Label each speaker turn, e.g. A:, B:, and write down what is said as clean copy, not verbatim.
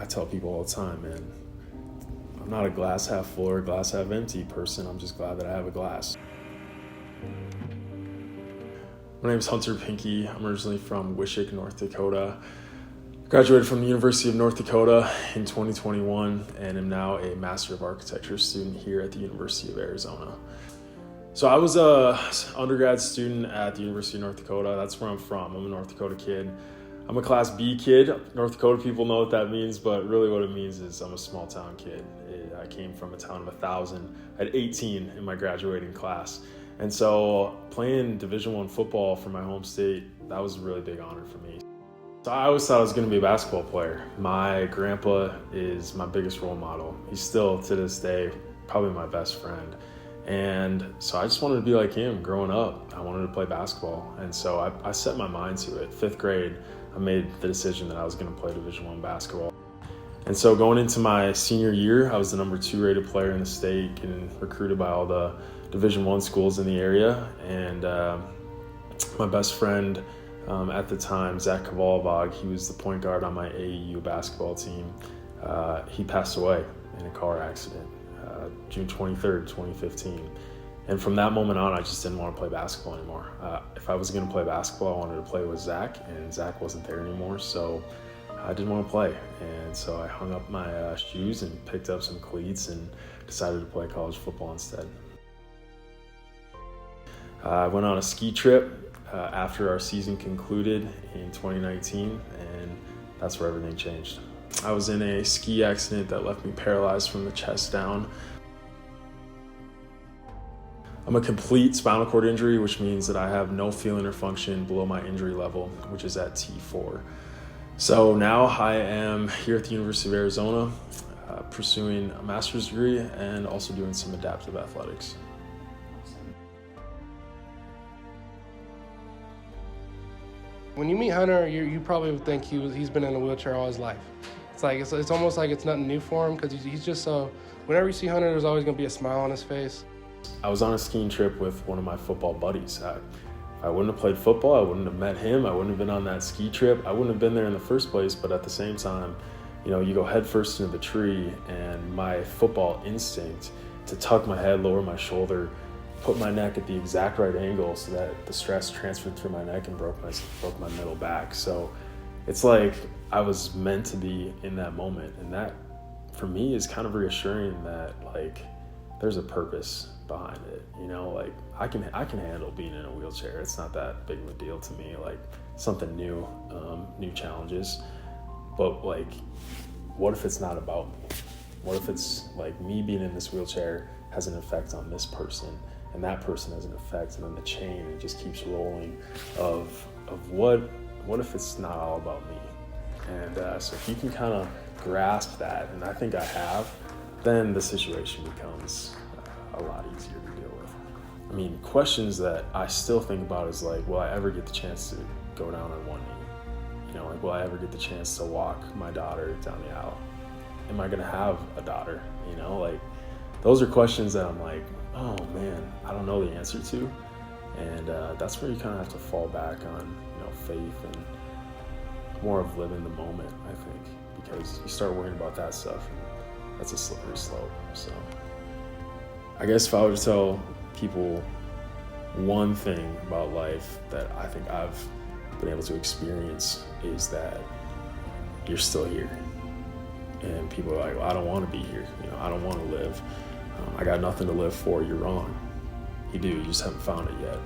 A: I tell people all the time, man, I'm not a glass half full or glass half empty person. I'm just glad that I have a glass. My name is Hunter Pinke. I'm originally from Wishick, North Dakota. Graduated from the University of North Dakota in 2021 and am now a Master of Architecture student here at the University of Arizona. So I was a undergrad student at the University of North Dakota. That's where I'm from. I'm a North Dakota kid. I'm a Class B kid. North Dakota people know what that means, but really what it means is I'm a small town kid. I came from a town of 1,000. I had 18 in my graduating class. And so playing Division I football for my home state, that was a really big honor for me. So I always thought I was going to be a basketball player. My grandpa is my biggest role model. He's still, to this day, probably my best friend. And so I just wanted to be like him growing up. I wanted to play basketball. And so I set my mind to it. 5th grade, I made the decision that I was going to play Division I basketball. And so going into my senior year, I was the number 2 rated player in the state, getting recruited by all the Division I schools in the area. And my best friend at the time, Zach Kavalbog, he was the point guard on my AAU basketball team. He passed away in a car accident, June 23rd, 2015. And from that moment on, I just didn't want to play basketball anymore. If I was going to play basketball, I wanted to play with Zach, and Zach wasn't there anymore, so I didn't want to play. And so I hung up my shoes and picked up some cleats and decided to play college football instead. I went on a ski trip after our season concluded in 2019, and that's where everything changed. I was in a ski accident that left me paralyzed from the chest down. I'm a complete spinal cord injury, which means that I have no feeling or function below my injury level, which is at T4. So now I am here at the University of Arizona, pursuing a master's degree and also doing some adaptive athletics.
B: When you meet Hunter, you probably would think he's been in a wheelchair all his life. It's almost like it's nothing new for him because he's just so. Whenever you see Hunter, there's always going to be a smile on his face.
A: I was on a skiing trip with one of my football buddies. If I wouldn't have played football, I wouldn't have met him. I wouldn't have been on that ski trip. I wouldn't have been there in the first place. But at the same time, you go headfirst into the tree, and my football instinct to tuck my head, lower my shoulder, put my neck at the exact right angle so that the stress transferred through my neck and broke my middle back. So it's like I was meant to be in that moment, and that for me is kind of reassuring that there's a purpose behind it. I can handle being in a wheelchair. It's not that big of a deal to me. Something new, new challenges. But what if it's not about me? What if it's me being in this wheelchair has an effect on this person, and that person has an effect, and then the chain, it just keeps rolling of what if it's not all about me? And so if you can kind of grasp that, and I think I have, then the situation becomes a lot easier to deal with. Questions that I still think about is will I ever get the chance to go down on one knee? Will I ever get the chance to walk my daughter down the aisle? Am I gonna have a daughter? Those are questions that I'm oh man, I don't know the answer to. And that's where you kind of have to fall back on, faith and more of living the moment, I think, because you start worrying about that stuff, and that's a slippery slope. So I guess if I were to tell people one thing about life that I think I've been able to experience is that you're still here. And people are well, I don't want to be here. I don't want to live. I got nothing to live for. You're wrong. You do. You just haven't found it yet.